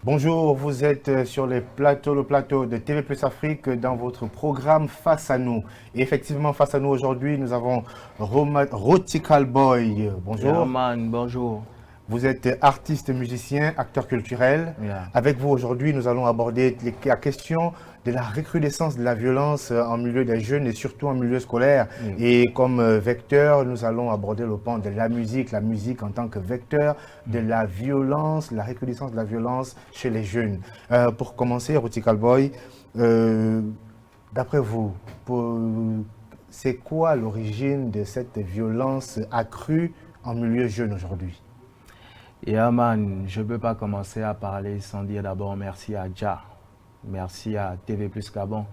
Bonjour, vous êtes sur le plateau de TV Plus Afrique dans votre programme Face à nous. Et effectivement, face à nous aujourd'hui, nous avons Rotical Boy. Yeah, Bonjour. man, bonjour. Vous êtes artiste, musicien, acteur culturel. Yeah. Avec vous aujourd'hui, nous allons aborder la question de la recrudescence de la violence en milieu des jeunes et surtout en milieu scolaire. Et comme vecteur, nous allons aborder le pan de la musique en tant que vecteur de la violence, la recrudescence de la violence chez les jeunes. Pour commencer, Rotical Boy, d'après vous, c'est quoi l'origine de cette violence accrue en milieu jeune aujourd'hui? Yeah, man, je ne peux pas commencer à parler sans dire d'abord merci à Jah, merci à TV Plus Gabon,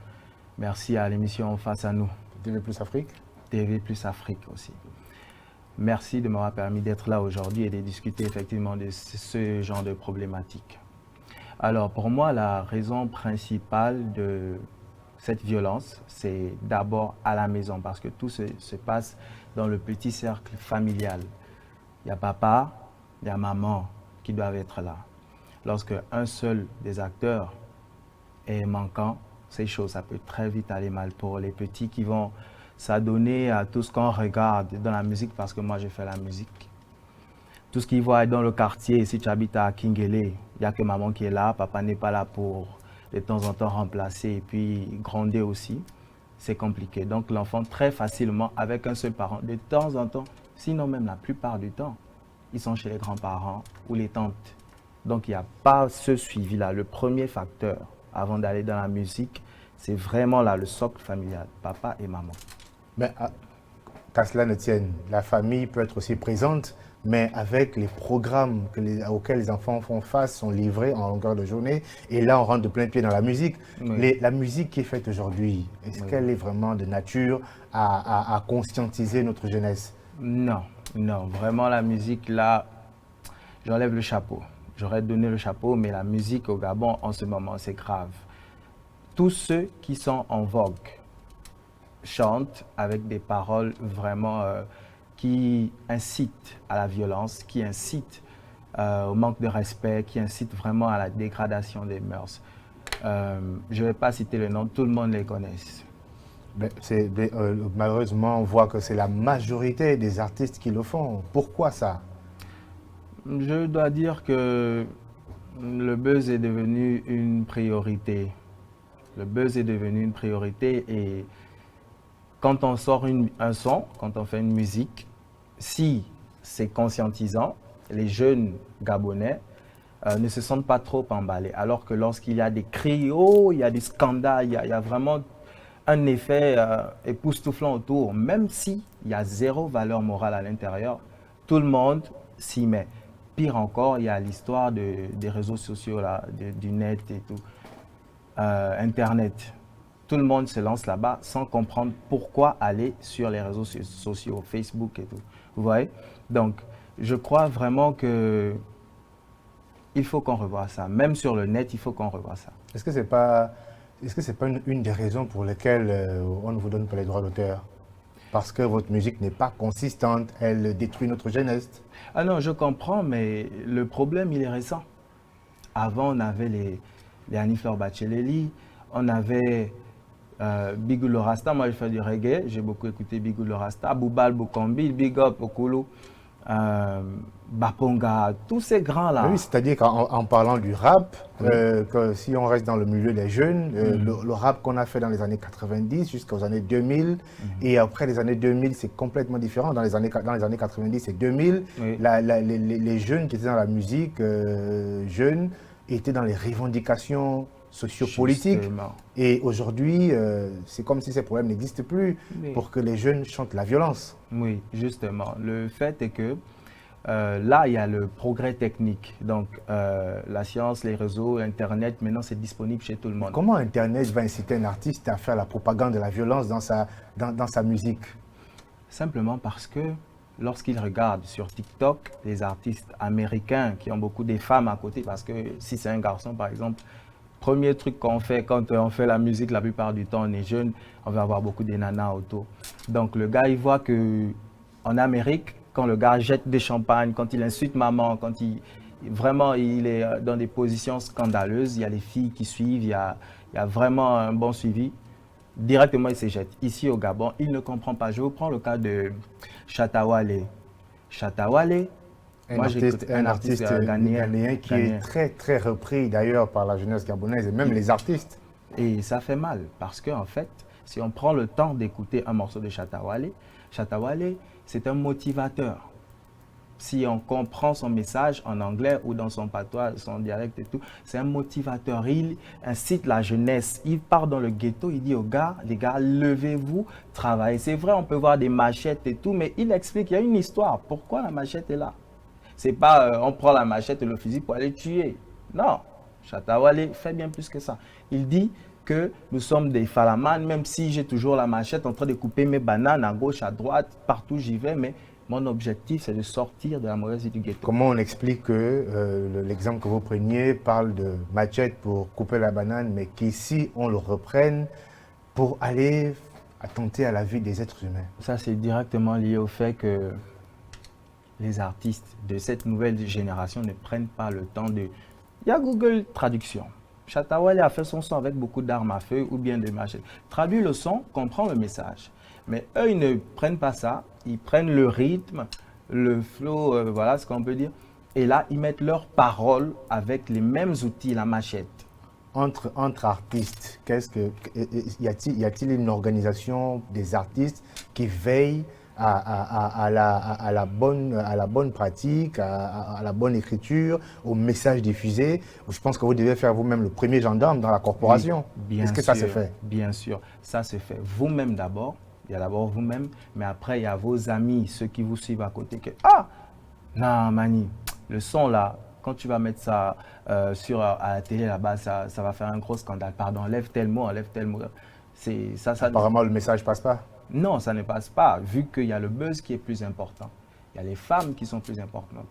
merci à l'émission Face à nous. TV Plus Afrique? TV Plus Afrique aussi. Merci de m'avoir permis d'être là aujourd'hui et de discuter effectivement de ce genre de problématiques. Alors pour moi, la raison principale de cette violence, c'est d'abord à la maison parce que tout se passe dans le petit cercle familial. Il y a papa, il y a maman qui doivent être là. Lorsque un seul des acteurs est manquant, ces choses, ça peut très vite aller mal pour les petits qui vont s'adonner à tout ce qu'on regarde dans la musique, parce que moi j'ai fait la musique. Tout ce qu'ils voient dans le quartier, si tu habites à Kingele, il n'y a que maman qui est là, papa n'est pas là pour de temps en temps remplacer et puis gronder aussi. C'est compliqué. Donc l'enfant très facilement, avec un seul parent, de temps en temps, sinon même la plupart du temps, ils sont chez les grands-parents ou les tantes. Donc il n'y a pas ce suivi-là. Le premier facteur, avant d'aller dans la musique, c'est vraiment là le socle familial, papa et maman. Mais qu'à cela ne tienne, la famille peut être aussi présente, mais avec les programmes auxquels les enfants font face, sont livrés en longueur de journée, et là on rentre de plein pied dans la musique. Oui. La musique qui est faite aujourd'hui, est-ce qu'elle est vraiment de nature à conscientiser notre jeunesse? Non, non, vraiment la musique là, j'enlève le chapeau. J'aurais donné le chapeau, mais la musique au Gabon en ce moment, c'est grave. Tous ceux qui sont en vogue chantent avec des paroles vraiment qui incitent à la violence, qui incitent au manque de respect, qui incitent vraiment à la dégradation des mœurs. Je ne vais pas citer le nom, tout le monde les connaît. Malheureusement, on voit que c'est la majorité des artistes qui le font. Pourquoi ça? Je dois dire que le buzz est devenu une priorité. Le buzz est devenu une priorité et quand on sort un son, quand on fait une musique, si c'est conscientisant, les jeunes Gabonais ne se sentent pas trop emballés. Alors que lorsqu'il y a des cris, oh, il y a des scandales, il y a vraiment un effet époustouflant autour, même s'il y a zéro valeur morale à l'intérieur, tout le monde s'y met. Pire encore, il y a l'histoire des réseaux sociaux, là, du net et tout, Internet. Tout le monde se lance là-bas sans comprendre pourquoi aller sur les réseaux sociaux, Facebook et tout. Vous voyez? Donc, je crois vraiment que il faut qu'on revoie ça. Même sur le net, il faut qu'on revoie ça. Est-ce que ce n'est pas une des raisons pour lesquelles on ne vous donne pas les droits d'auteur? Parce que votre musique n'est pas consistante, elle détruit notre jeunesse. Ah non, je comprends, mais le problème, il est récent. Avant, on avait les Annie-Fleur Bacheleli, on avait Bigou le Rasta. Moi, je fais du reggae, j'ai beaucoup écouté Bigou le Rasta, Boubal Bokombi, Big Up, Okulu, Baponga, tous ces grands-là. Oui, c'est-à-dire qu'en parlant du rap, que si on reste dans le milieu des jeunes, le rap qu'on a fait dans les années 90 jusqu'aux années 2000, et après les années 2000, c'est complètement différent. Dans les années 90 et 2000, les jeunes qui étaient dans la musique, jeunes, étaient dans les revendications sociopolitiques. Justement. Et aujourd'hui, c'est comme si ces problèmes n'existent plus pour que les jeunes chantent la violence. Oui, justement. Le fait est que là, il y a le progrès technique. Donc, la science, les réseaux, Internet, maintenant, c'est disponible chez tout le monde. Comment Internet va inciter un artiste à faire la propagande de la violence dans sa musique? Simplement parce que lorsqu'il regarde sur TikTok les artistes américains qui ont beaucoup de femmes à côté, parce que si c'est un garçon, par exemple, premier truc qu'on fait quand on fait la musique, la plupart du temps, on est jeune, on va avoir beaucoup de nanas autour. Donc, le gars, il voit qu'en Amérique, quand le gars jette des champagnes, quand il insulte maman, quand il Vraiment, il est dans des positions scandaleuses. Il y a les filles qui suivent, il y a vraiment un bon suivi. Directement, il se jette. Ici au Gabon, il ne comprend pas. Je vous prends le cas de Chatawale. Chatawale, moi j'écoute Un artiste ghanéen qui est très très repris d'ailleurs par la jeunesse gabonaise et même les artistes. Et ça fait mal parce qu'en fait, si on prend le temps d'écouter un morceau de Chatawale, Chatawale, c'est un motivateur. Si on comprend son message en anglais ou dans son patois, son dialecte et tout, c'est un motivateur. Il incite la jeunesse. Il part dans le ghetto, il dit aux gars, les gars, levez-vous, travaillez. C'est vrai, on peut voir des machettes et tout, mais il explique qu'il y a une histoire. Pourquoi la machette est là? C'est pas on prend la machette et le fusil pour aller tuer. Non, Chatawale fait bien plus que ça. Il dit que nous sommes des Falaman, même si j'ai toujours la machette en train de couper mes bananes à gauche, à droite, partout j'y vais, mais mon objectif, c'est de sortir de la mauvaise vie du ghetto. Comment on explique que l'exemple que vous preniez parle de machette pour couper la banane, mais qu'ici, on le reprenne pour aller attenter à la vie des êtres humains? Ça, c'est directement lié au fait que les artistes de cette nouvelle génération ne prennent pas le temps de... Il y a Google Traduction. Chatawale a fait son son avec beaucoup d'armes à feu ou bien de machettes. Traduit le son, comprend le message. Mais eux, ils ne prennent pas ça. Ils prennent le rythme, le flow, voilà ce qu'on peut dire. Et là, ils mettent leurs paroles avec les mêmes outils, la machette. Entre artistes, y a-t-il une organisation des artistes qui veille à la bonne pratique, à la bonne écriture, au message diffusé? Je pense que vous devez faire vous-même le premier gendarme dans la corporation. Oui, est-ce que ça se fait? Bien sûr, ça se fait. Vous-même d'abord. Il y a d'abord vous-même, mais après, il y a vos amis, ceux qui vous suivent à côté. Ah, non, Mani, le son là, quand tu vas mettre ça à la télé là-bas, ça va faire un gros scandale. Pardon, enlève tel mot, enlève tel mot. Apparemment, le message passe pas? Non, ça ne passe pas, vu qu'il y a le buzz qui est plus important. Il y a les femmes qui sont plus importantes.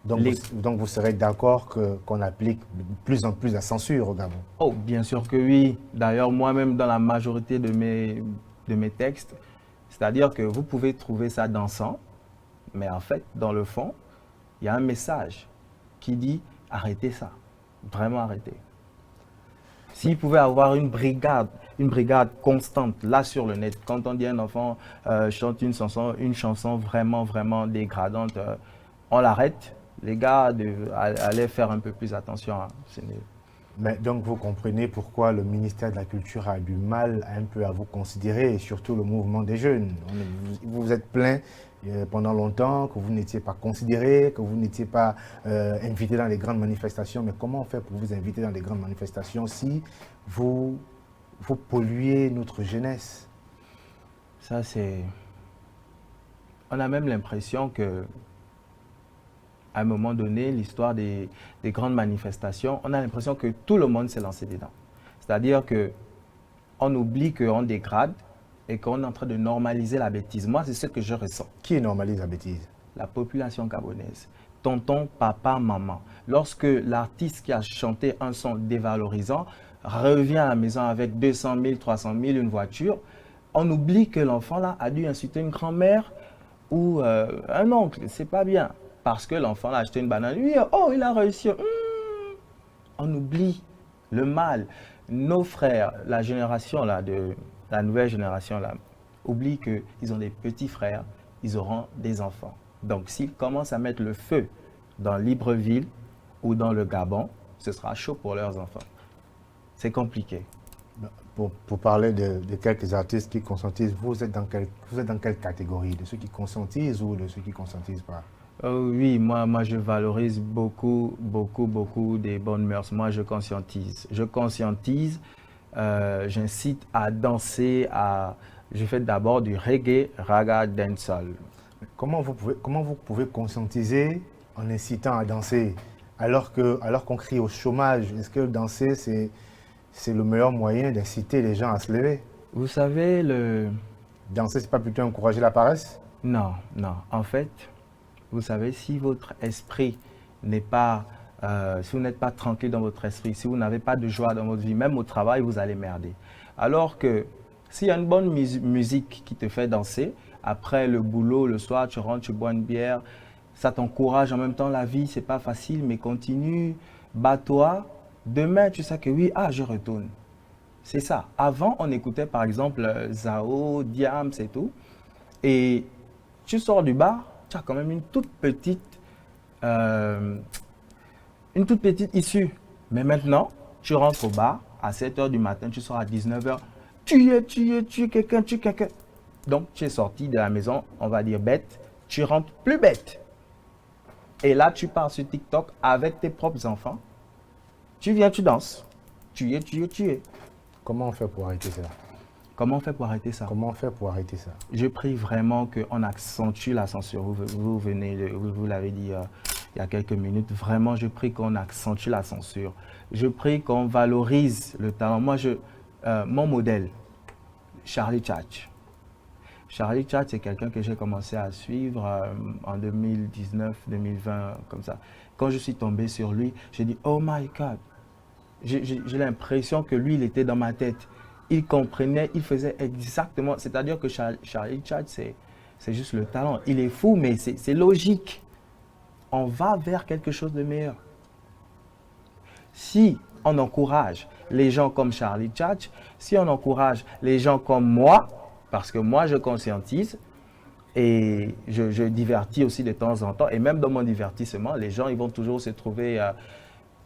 Donc vous serez d'accord qu'on applique de plus en plus la censure au Gabon? Oh, bien sûr que oui. D'ailleurs, moi-même, dans la majorité de mes textes, c'est-à-dire que vous pouvez trouver ça dansant, mais en fait, dans le fond, il y a un message qui dit arrêtez ça, vraiment arrêtez. S'il pouvait avoir une brigade constante là sur le net, quand on dit un enfant chante une chanson vraiment, vraiment dégradante, on l'arrête. Les gars allaient faire un peu plus attention. Hein. Mais donc vous comprenez pourquoi le ministère de la Culture a du mal un peu à vous considérer, et surtout le mouvement des jeunes. Vous vous êtes plaint pendant longtemps que vous n'étiez pas considéré, que vous n'étiez pas invité dans les grandes manifestations. Mais comment on fait pour vous inviter dans les grandes manifestations si vous polluez notre jeunesse? Ça c'est... On a même l'impression que à un moment donné, l'histoire des grandes manifestations, on a l'impression que tout le monde s'est lancé dedans. C'est-à-dire qu'on oublie qu'on dégrade et qu'on est en train de normaliser la bêtise. Moi, c'est ce que je ressens. Qui normalise la bêtise? La population gabonaise. Tonton, papa, maman. Lorsque l'artiste qui a chanté un son dévalorisant revient à la maison avec 200 000, 300 000, une voiture, on oublie que l'enfant là a dû insulter une grand-mère ou un oncle. C'est pas bien. Parce que l'enfant a acheté une banane, lui, oh, il a réussi. On oublie le mal. Nos frères, la génération là, la nouvelle génération là, oublie qu'ils ont des petits frères, ils auront des enfants. Donc, s'ils commencent à mettre le feu dans Libreville ou dans le Gabon, ce sera chaud pour leurs enfants. C'est compliqué. Pour parler de quelques artistes qui consentissent, vous êtes dans quelle catégorie? De ceux qui consentisent ou de ceux qui ne consentisent pas? Oui, moi je valorise beaucoup des bonnes mœurs. Moi je conscientise. J'incite à danser, je fais d'abord du reggae, raga, dancehall. Comment vous pouvez conscientiser en incitant à danser alors qu'on crie au chômage? Est-ce que danser c'est le meilleur moyen d'inciter les gens à se lever? Vous savez, danser, c'est pas plutôt encourager la paresse? Non. En fait, vous savez, si votre esprit n'est pas, si vous n'êtes pas tranquille dans votre esprit, si vous n'avez pas de joie dans votre vie, même au travail, vous allez merder. Alors que s'il y a une bonne musique qui te fait danser, après le boulot, le soir, tu rentres, tu bois une bière, ça t'encourage en même temps. La vie, c'est pas facile, mais continue, bats-toi. Demain, tu sais que oui, je retourne. C'est ça. Avant, on écoutait par exemple Zao, Diams et tout. Et tu sors du bar, tu as quand même euh, une toute petite issue. Mais maintenant, tu rentres au bar à 7 h du matin, tu sors à 19 h. Tu es quelqu'un. Donc, tu es sorti de la maison, on va dire bête, tu rentres plus bête. Et là, tu pars sur TikTok avec tes propres enfants. Tu viens, tu danses. Tu es. Comment on fait pour arrêter ça? Comment on fait pour arrêter ça? Comment on fait pour arrêter ça? Je prie vraiment qu'on accentue la censure. Vous l'avez dit il y a quelques minutes. Vraiment, je prie qu'on accentue la censure. Je prie qu'on valorise le talent. Moi, mon modèle, Charlie Tchatch. Charlie Tchatch, c'est quelqu'un que j'ai commencé à suivre en 2019, 2020, comme ça. Quand je suis tombé sur lui, j'ai dit, oh my God. J'ai l'impression que lui, il était dans ma tête. Il comprenait, il faisait exactement. C'est-à-dire que Charlie Tchatch, c'est juste le talent. Il est fou, mais c'est logique. On va vers quelque chose de meilleur. Si on encourage les gens comme Charlie Tchatch, si on encourage les gens comme moi, parce que moi, je conscientise et je divertis aussi de temps en temps. Et même dans mon divertissement, les gens ils vont toujours se trouver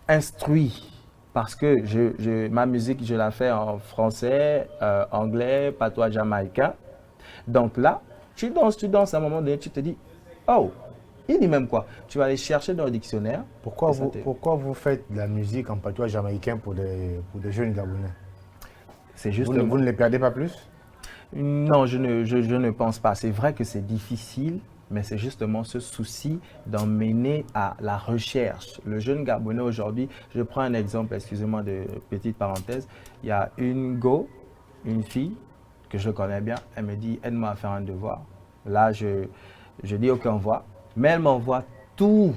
instruits. Parce que ma musique, je la fais en français, anglais, patois jamaïcain. Donc là, tu danses, à un moment donné, tu te dis, oh, il dit même quoi? Tu vas aller chercher dans le dictionnaire. Pourquoi vous faites de la musique en patois jamaïcain pour des jeunes Gabonais? C'est juste vous ne les perdez pas plus? Non, je ne pense pas. C'est vrai que c'est difficile, mais c'est justement ce souci d'emmener à la recherche. Le jeune Gabonais aujourd'hui, je prends un exemple, excusez-moi de petite parenthèse, il y a une fille que je connais bien, elle me dit, aide-moi à faire un devoir. Là, je dis, ok, on voit, mais elle m'envoie tout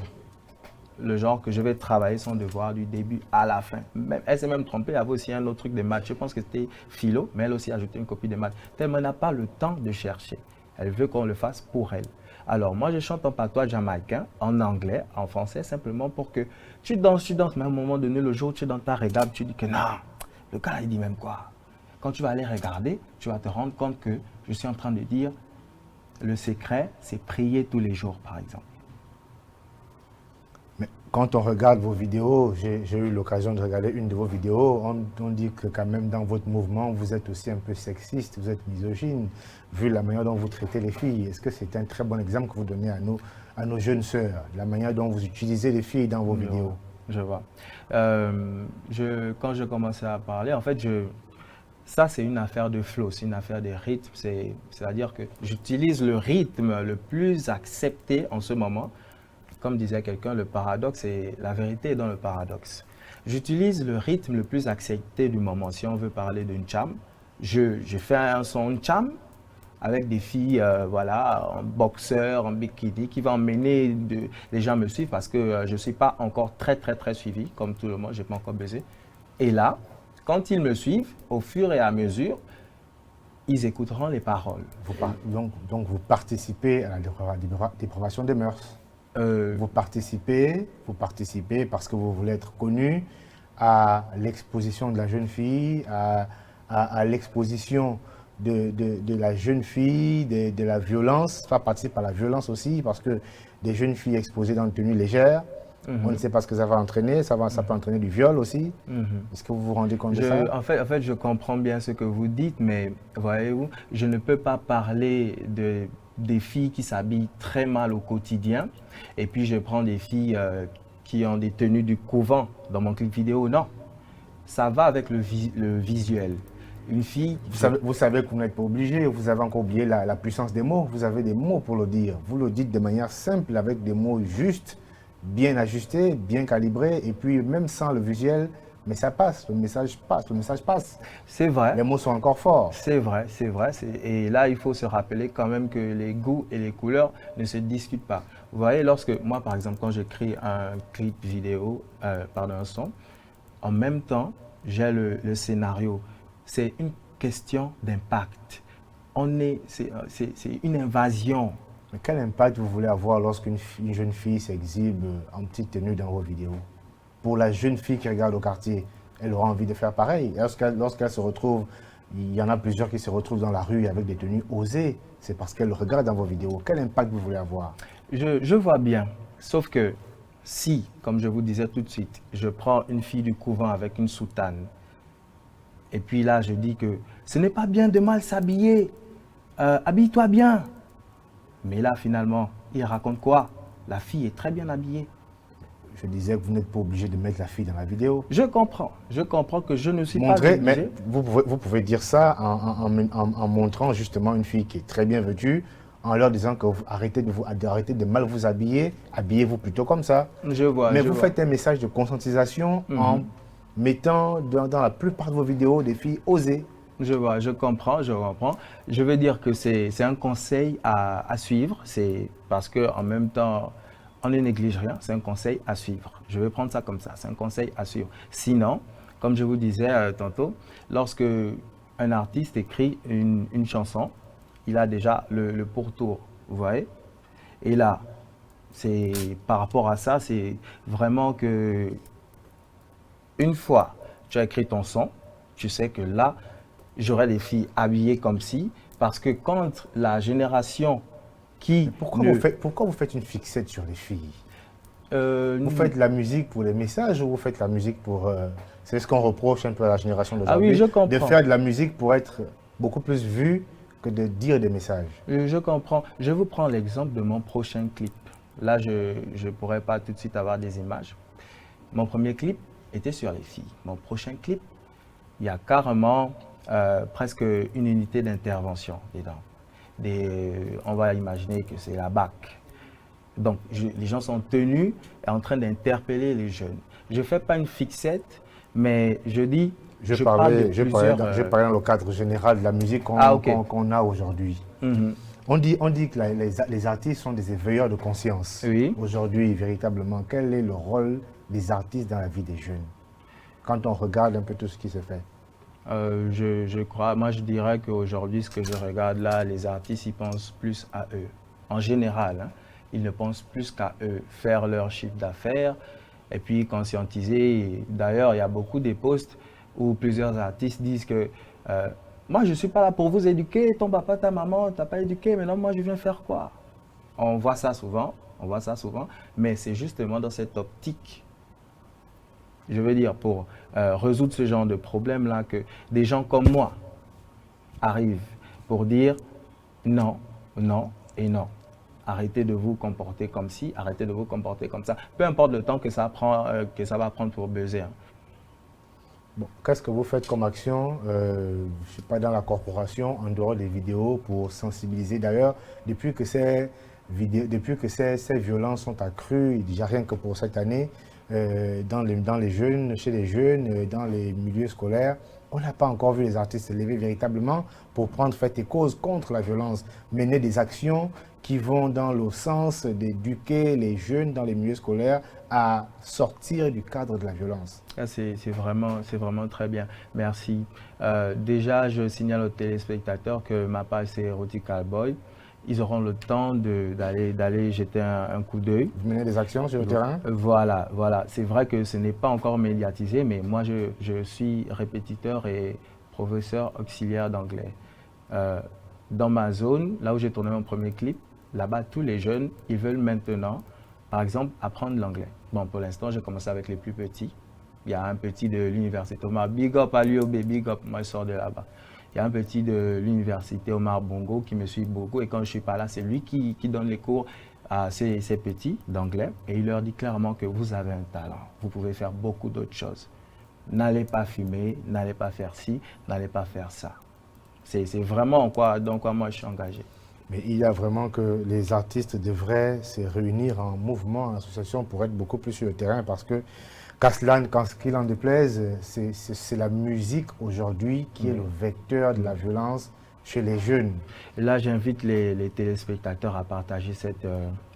le genre que je vais travailler son devoir du début à la fin. Elle s'est même trompée, il y avait aussi un autre truc de maths, je pense que c'était philo, mais elle aussi a ajouté une copie de maths. Tellement n'a pas le temps de chercher. Elle veut qu'on le fasse pour elle. Alors moi je chante en patois jamaïcain, en anglais, en français, simplement pour que tu danses, mais à un moment donné, le jour où tu es dans ta regarde, tu dis que non, le gars il dit même quoi. Quand tu vas aller regarder, tu vas te rendre compte que je suis en train de dire, le secret, c'est prier tous les jours, par exemple. Mais quand on regarde vos vidéos, j'ai eu l'occasion de regarder une de vos vidéos, on dit que quand même dans votre mouvement, vous êtes aussi un peu sexiste, vous êtes misogyne, vu la manière dont vous traitez les filles. Est-ce que c'est un très bon exemple que vous donnez à nos jeunes sœurs, la manière dont vous utilisez les filles dans vos vidéos? Je vois. Quand je commençais à parler, en fait, ça c'est une affaire de flow, c'est une affaire de rythme, c'est-à-dire que j'utilise le rythme le plus accepté en ce moment. Comme disait quelqu'un, le paradoxe, et la vérité est dans le paradoxe. J'utilise le rythme le plus accepté du moment. Si on veut parler d'une cham, je fais un son cham avec des filles, voilà, en boxeur, en bikini, qui va emmener les gens me suivent parce que je ne suis pas encore très suivi, comme tout le monde, je n'ai pas encore baisé. Et là, quand ils me suivent, au fur et à mesure, ils écouteront les paroles. Donc vous participez à la dépravation des mœurs. Vous participez parce que vous voulez être connu à l'exposition de la jeune fille, à l'exposition de la jeune fille, de la violence, ça participe à la violence aussi, parce que des jeunes filles exposées dans une tenue légère, on ne sait pas ce que ça va entraîner, ça peut entraîner du viol aussi. Est-ce que vous vous rendez compte de ça? En fait, je comprends bien ce que vous dites, mais voyez-vous, je ne peux pas parler des filles qui s'habillent très mal au quotidien, et puis je prends des filles qui ont des tenues du couvent dans mon clip vidéo. Non, ça va avec le visuel. Une fille... Vous savez que vous n'êtes pas obligé, vous avez encore oublié la puissance des mots, vous avez des mots pour le dire. Vous le dites de manière simple, avec des mots justes, bien ajustés, bien calibrés, et puis même sans le visuel, mais ça passe, le message passe. C'est vrai. Les mots sont encore forts. C'est vrai. Et là, il faut se rappeler quand même que les goûts et les couleurs ne se discutent pas. Vous voyez, lorsque moi, par exemple, quand j'écris un clip vidéo, un son, en même temps, j'ai le scénario. C'est une question d'impact. C'est une invasion Mais quel impact vous voulez avoir lorsqu'une une jeune fille s'exhibe en petite tenue dans vos vidéos? Pour la jeune fille qui regarde au quartier, elle aura envie de faire pareil. Lorsqu'elle se retrouve, il y en a plusieurs qui se retrouvent dans la rue avec des tenues osées. C'est parce qu'elle regarde dans vos vidéos. Quel impact vous voulez avoir? Je vois bien, sauf que si, comme je vous disais tout de suite, je prends une fille du couvent avec une soutane, et puis là je dis que ce n'est pas bien de mal s'habiller, habille-toi bien. Mais là finalement, il raconte quoi? La fille est très bien habillée. Je disais que vous n'êtes pas obligé de mettre la fille dans la vidéo. Je comprends que je ne suis pas Montrer, obligé. mais vous pouvez dire ça en montrant justement une fille qui est très bien vêtue, en leur disant que arrêtez de mal vous habiller, habillez-vous plutôt comme ça. Je vois. Mais je vous vois. faites un message de conscientisation en mettant dans la plupart de vos vidéos des filles osées. Je vois, je comprends, je comprends. Je veux dire que c'est un conseil à suivre, c'est parce qu'en même temps, on ne néglige rien, c'est un conseil à suivre. Je vais prendre ça comme ça, c'est un conseil à suivre. Sinon, comme je vous disais tantôt, lorsque un artiste écrit une chanson, il a déjà le pourtour, vous voyez? Et là, c'est par rapport à ça, c'est vraiment que une fois tu as écrit ton son, tu sais que là, j'aurai des filles habillées comme si, parce que quand la génération qui... Pourquoi vous faites une fixette sur les filles? Vous faites la musique pour les messages ou vous faites la musique pour... c'est ce qu'on reproche un peu à la génération d'aujourd'hui. Ah oui, je comprends. De faire de la musique pour être beaucoup plus vu que de dire des messages. Je comprends. Je vous prends l'exemple de mon prochain clip. Là, je ne pourrais pas tout de suite avoir des images. Mon premier clip était sur les filles. Mon prochain clip, il y a carrément presque une unité d'intervention dedans. On va imaginer que c'est la BAC. Donc, les gens sont tenus et en train d'interpeller les jeunes. Je ne fais pas une fixette, mais je dis... Je parlais dans le cadre général de la musique qu'on a aujourd'hui. On dit que les artistes sont des éveilleurs de conscience. Oui. Aujourd'hui, véritablement, quel est le rôle des artistes dans la vie des jeunes? Quand on regarde un peu tout ce qui se fait. Je crois, moi je dirais qu'aujourd'hui, ce que je regarde là, les artistes, ils pensent plus à eux. En général, hein, ils ne pensent plus qu'à eux, faire leur chiffre d'affaires et puis conscientiser. D'ailleurs, il y a beaucoup de posts où plusieurs artistes disent que moi je ne suis pas là pour vous éduquer, ton papa, ta maman, t'as pas éduqué, maintenant moi je viens faire quoi? On voit ça souvent, mais c'est justement dans cette optique, je veux dire, pour résoudre ce genre de problème-là, que des gens comme moi arrivent pour dire non, non et non. Arrêtez de vous comporter comme ci, arrêtez de vous comporter comme ça. Peu importe le temps que ça va prendre pour buzzer. Hein. Bon, qu'est-ce que vous faites comme action, je ne suis pas dans la corporation, en dehors des vidéos, pour sensibiliser? D'ailleurs, depuis que ces violences sont accrues, déjà rien que pour cette année, dans les jeunes, chez les jeunes, dans les milieux scolaires, on n'a pas encore vu les artistes se lever véritablement pour prendre fait et cause contre la violence, mener des actions qui vont dans le sens d'éduquer les jeunes dans les milieux scolaires à sortir du cadre de la violence. C'est vraiment très bien. Merci. Déjà, je signale aux téléspectateurs que ma page c'est Erotic Cowboy. Ils auront le temps d'aller jeter un coup d'œil. Vous menez des actions sur le terrain? Voilà. C'est vrai que ce n'est pas encore médiatisé, mais moi je suis répétiteur et professeur auxiliaire d'anglais. Dans ma zone, là où j'ai tourné mon premier clip, là-bas, tous les jeunes, ils veulent maintenant, par exemple, apprendre l'anglais. Bon, pour l'instant, j'ai commencé avec les plus petits. Il y a un petit de l'université Omar, big up à l'UOB, big up, moi je sors de là-bas. Il y a un petit de l'université Omar Bongo qui me suit beaucoup et quand je ne suis pas là, c'est lui qui donne les cours à ces petits d'anglais et il leur dit clairement que vous avez un talent, vous pouvez faire beaucoup d'autres choses. N'allez pas fumer, n'allez pas faire ci, n'allez pas faire ça. C'est vraiment dans quoi moi je suis engagé. Mais il y a vraiment que les artistes devraient se réunir en mouvement, en association pour être beaucoup plus sur le terrain parce que quand qu'il en déplaise, c'est la musique aujourd'hui qui est le vecteur de la violence chez les jeunes. Et là, j'invite les téléspectateurs à partager cette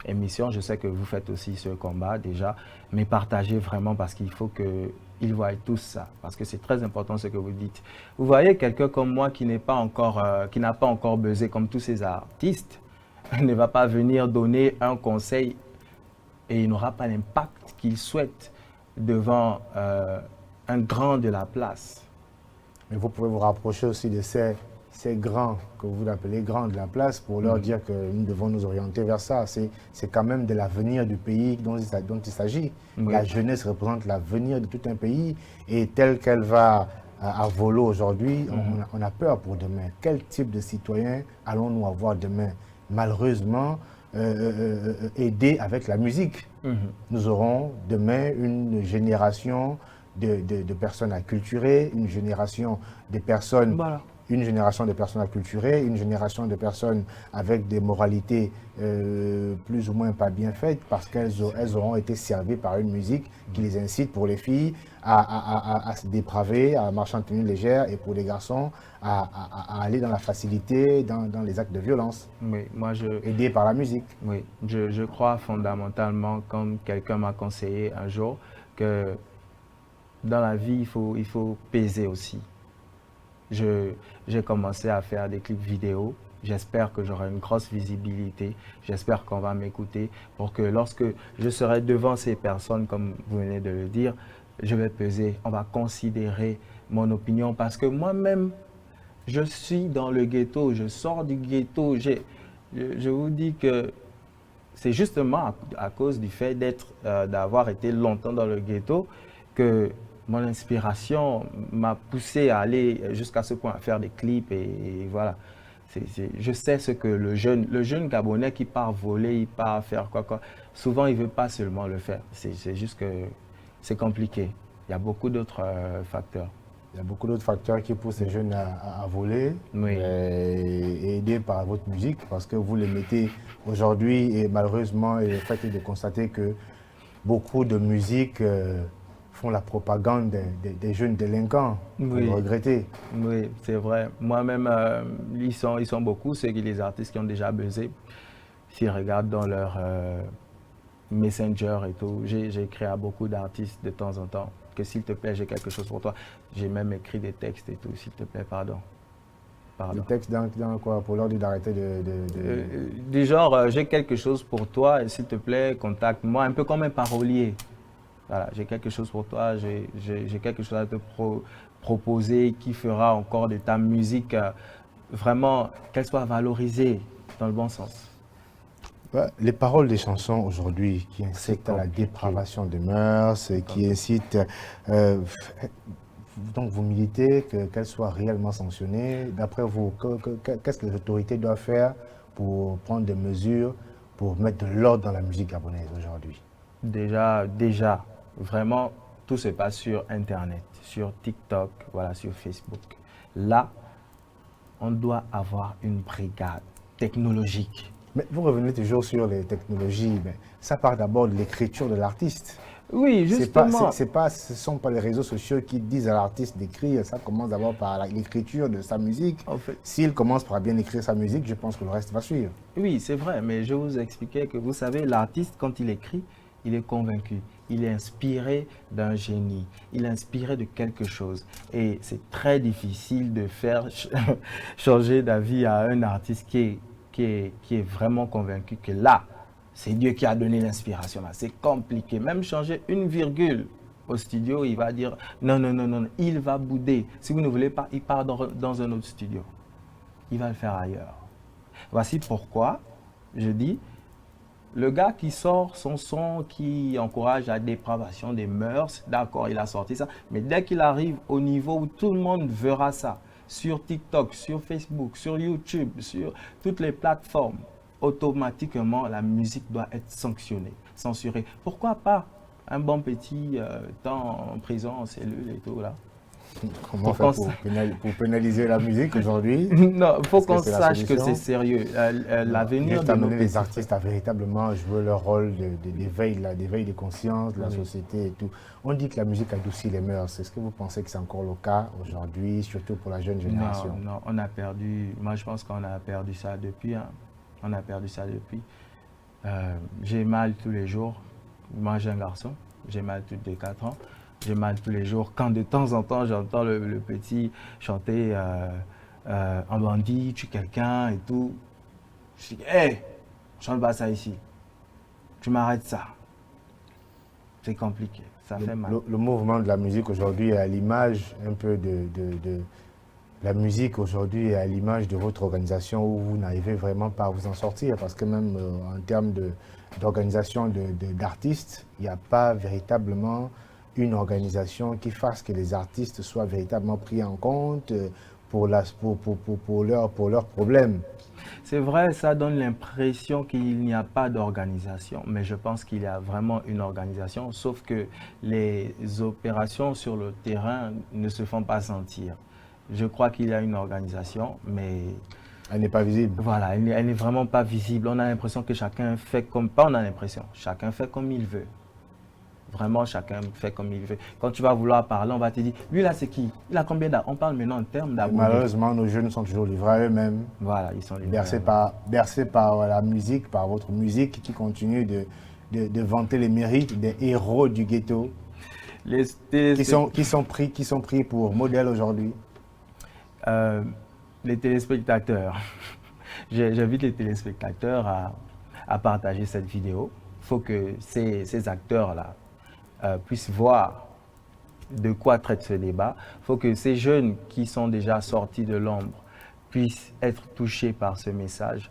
émission. Je sais que vous faites aussi ce combat déjà, mais partagez vraiment parce qu'il faut qu'ils voient tous ça, parce que c'est très important ce que vous dites. Vous voyez quelqu'un comme moi qui n'a pas encore buzzé comme tous ces artistes, ne va pas venir donner un conseil et il n'aura pas l'impact qu'il souhaite devant un grand de la place. Mais vous pouvez vous rapprocher aussi de ces grands que vous appelez grands de la place pour leur dire que nous devons nous orienter vers ça. C'est quand même de l'avenir du pays dont il s'agit. Oui. La jeunesse représente l'avenir de tout un pays et telle qu'elle va à volo aujourd'hui, on a peur pour demain. Quel type de citoyens allons-nous avoir demain? Malheureusement, aidés avec la musique. Nous aurons demain une génération de personnes acculturées, une génération de personnes, une génération de personnes acculturées, une génération de personnes avec des moralités plus ou moins pas bien faites parce qu'elles auront été servies par une musique qui les incite pour les filles à se dépraver, à marcher en tenue légère et pour les garçons à aller dans la facilité, dans les actes de violence. Oui, aidés par la musique. Oui, je crois fondamentalement, comme quelqu'un m'a conseillé un jour, que dans la vie, il faut peser aussi. J'ai commencé à faire des clips vidéo. J'espère que j'aurai une grosse visibilité. J'espère qu'on va m'écouter pour que lorsque je serai devant ces personnes, comme vous venez de le dire, je vais peser. On va considérer mon opinion parce que moi-même, je suis dans le ghetto. Je sors du ghetto. Je vous dis que c'est justement à cause du fait d'avoir été longtemps dans le ghetto que mon inspiration m'a poussé à aller jusqu'à ce point à faire des clips et voilà. Je sais ce que le jeune Gabonais qui part voler, il part faire quoi. Souvent, il ne veut pas seulement le faire. C'est juste que c'est compliqué. Il y a beaucoup d'autres facteurs. Il y a beaucoup d'autres facteurs qui poussent les jeunes à voler, oui. Et aidés par votre musique parce que vous les mettez aujourd'hui et malheureusement, le fait est de constater que beaucoup de musiques font la propagande des jeunes délinquants. Oui. Vous regrettez. Oui, c'est vrai. Moi-même, ils sont beaucoup, les artistes qui ont déjà buzzé. S'ils regardent dans leur Messenger et tout, j'ai écrit à beaucoup d'artistes de temps en temps que s'il te plaît, j'ai quelque chose pour toi. J'ai même écrit des textes et tout, s'il te plaît, pardon. Des textes dans quoi? Pour leur dire d'arrêter du genre, j'ai quelque chose pour toi et s'il te plaît, contacte-moi, un peu comme un parolier. Voilà, j'ai quelque chose pour toi, j'ai quelque chose à te proposer qui fera encore de ta musique vraiment qu'elle soit valorisée dans le bon sens. Les paroles des chansons aujourd'hui qui incitent à la dépravation des mœurs, qui incitent, donc vous militez qu'elles soient réellement sanctionnées. D'après vous, qu'est-ce que les autorités doivent faire pour prendre des mesures pour mettre de l'ordre dans la musique gabonaise aujourd'hui? Déjà, vraiment, tout se passe sur Internet, sur TikTok, voilà, sur Facebook. Là, on doit avoir une brigade technologique. Mais vous revenez toujours sur les technologies, mais ça part d'abord de l'écriture de l'artiste. Oui, justement. Ce ne sont pas les réseaux sociaux qui disent à l'artiste d'écrire, ça commence d'abord par l'écriture de sa musique. En fait, s'il commence par bien écrire sa musique, je pense que le reste va suivre. Oui, c'est vrai, mais je vous expliquais que vous savez, l'artiste, quand il écrit, il est convaincu, il est inspiré d'un génie, il est inspiré de quelque chose. Et c'est très difficile de faire changer d'avis à un artiste qui est vraiment convaincu que là, c'est Dieu qui a donné l'inspiration. C'est compliqué. Même changer une virgule au studio, il va dire non, il va bouder. Si vous ne voulez pas, il part dans un autre studio. Il va le faire ailleurs. Voici pourquoi je dis, le gars qui sort son son, qui encourage la dépravation des mœurs, d'accord, il a sorti ça, mais dès qu'il arrive au niveau où tout le monde verra ça, sur TikTok, sur Facebook, sur YouTube, sur toutes les plateformes, automatiquement, la musique doit être sanctionnée, censurée. Pourquoi pas un bon petit temps en prison, en cellule et tout là? Comment faire pour pénaliser la musique aujourd'hui? Non, il faut qu'on sache que c'est sérieux. L'avenir de nos les artistes à véritablement jouer leur rôle d'éveil des consciences de la société et tout. On dit que la musique adoucit les mœurs. Est-ce que vous pensez que c'est encore le cas aujourd'hui, surtout pour la jeune génération? Non, on a perdu. Moi, je pense qu'on a perdu ça depuis. Hein. On a perdu ça depuis. J'ai mal tous les jours. Moi, j'ai un garçon. J'ai mal tous les 4 ans. J'ai mal tous les jours. Quand de temps en temps, j'entends le petit chanter un bandit, tue quelqu'un et tout. Je dis, hé, chante pas ça ici. Tu m'arrêtes ça. C'est compliqué, ça fait mal. Le mouvement de la musique aujourd'hui est à l'image un peu la musique aujourd'hui est à l'image de votre organisation où vous n'arrivez vraiment pas à vous en sortir parce que même en termes d'organisation d'artistes, il n'y a pas véritablement une organisation qui fasse que les artistes soient véritablement pris en compte pour leurs problèmes. C'est vrai, ça donne l'impression qu'il n'y a pas d'organisation, mais je pense qu'il y a vraiment une organisation, sauf que les opérations sur le terrain ne se font pas sentir. Je crois qu'il y a une organisation, mais elle n'est pas visible. Voilà, elle n'est vraiment pas visible. On a l'impression que chacun fait comme... Pas on a l'impression, chacun fait comme il veut. Vraiment, chacun fait comme il veut. Quand tu vas vouloir parler, on va te dire, lui là c'est qui? Il a combien d'abonnés? On parle maintenant en termes d'abonnés. Malheureusement, nos jeunes sont toujours livrés à eux-mêmes. Voilà, ils sont livrés. Bercés par la musique, par votre musique qui continue de vanter les mérites des héros du ghetto. Qui sont pris pour modèle aujourd'hui. Les téléspectateurs. J'invite les téléspectateurs à partager cette vidéo. Il faut que ces acteurs-là puissent voir de quoi traite ce débat. Il faut que ces jeunes qui sont déjà sortis de l'ombre puissent être touchés par ce message.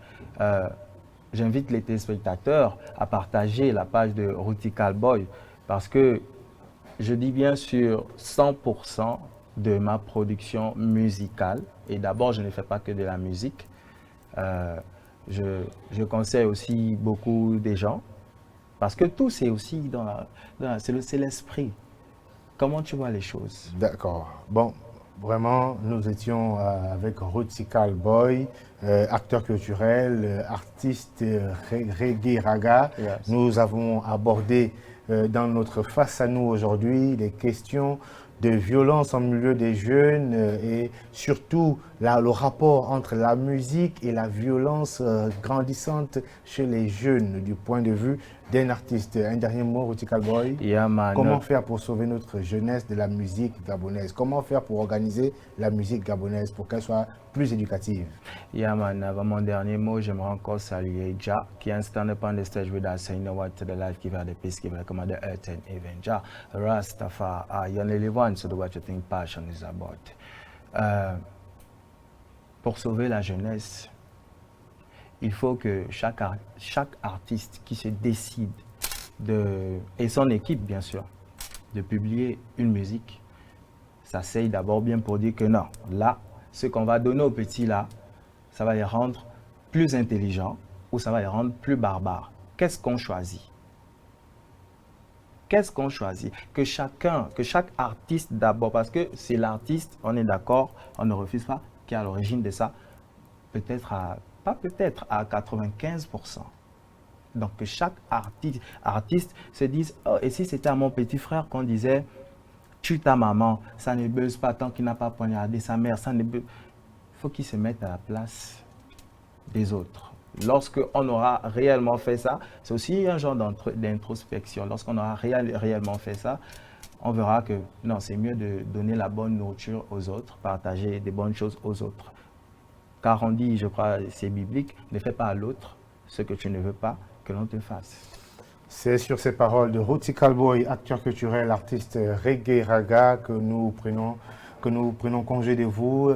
J'invite les téléspectateurs à partager la page de Rootical Boy parce que je dis bien sur 100% de ma production musicale. Et d'abord, je ne fais pas que de la musique. Je conseille aussi beaucoup des gens. Parce que tout, c'est aussi c'est l'esprit. Comment tu vois les choses? D'accord. Bon, vraiment, nous étions avec Rootical Boy, acteur culturel, artiste reggae raga. Yes. Nous avons abordé dans notre face à nous aujourd'hui les questions de violence en milieu des jeunes et surtout le rapport entre la musique et la violence grandissante chez les jeunes du point de vue d'un artiste. Un dernier mot, Rootical Boy. Yeah, man. Comment faire pour sauver notre jeunesse de la musique gabonaise? Comment faire pour organiser la musique gabonaise pour qu'elle soit plus éducative? Yeah, man. Avant mon dernier mot, j'aimerais encore saluer Ja, qui est stand up on the stage with us, saying, you know what, to the life giver, the peace giver, the commander, earth and even Ja, Rastafari, you only live once, so do what you think passion is about. Pour sauver la jeunesse, il faut que chaque artiste qui se décide, et son équipe bien sûr, de publier une musique, s'asseye d'abord bien pour dire que non, là, ce qu'on va donner aux petits là, ça va les rendre plus intelligents ou ça va les rendre plus barbares. Qu'est-ce qu'on choisit? Qu'est-ce qu'on choisit? Que chaque artiste d'abord, parce que c'est l'artiste, on est d'accord, on ne refuse pas, qui est à l'origine de ça, peut-être à 95%. Donc que chaque artiste se dise, oh, et si c'était à mon petit frère qu'on disait, tue ta maman, ça ne buzz pas tant qu'il n'a pas poignardé sa mère, ça ne buzz. Il faut qu'il se mette à la place des autres. Lorsqu'on aura réellement fait ça, c'est aussi un genre d'introspection. Lorsqu'on aura réellement fait ça, on verra que non, c'est mieux de donner la bonne nourriture aux autres, partager des bonnes choses aux autres. Car on dit, je crois, c'est biblique, ne fais pas à l'autre ce que tu ne veux pas que l'on te fasse. C'est sur ces paroles de Rootical Boy, acteur culturel, artiste reggae raga, que nous prenons congé de vous.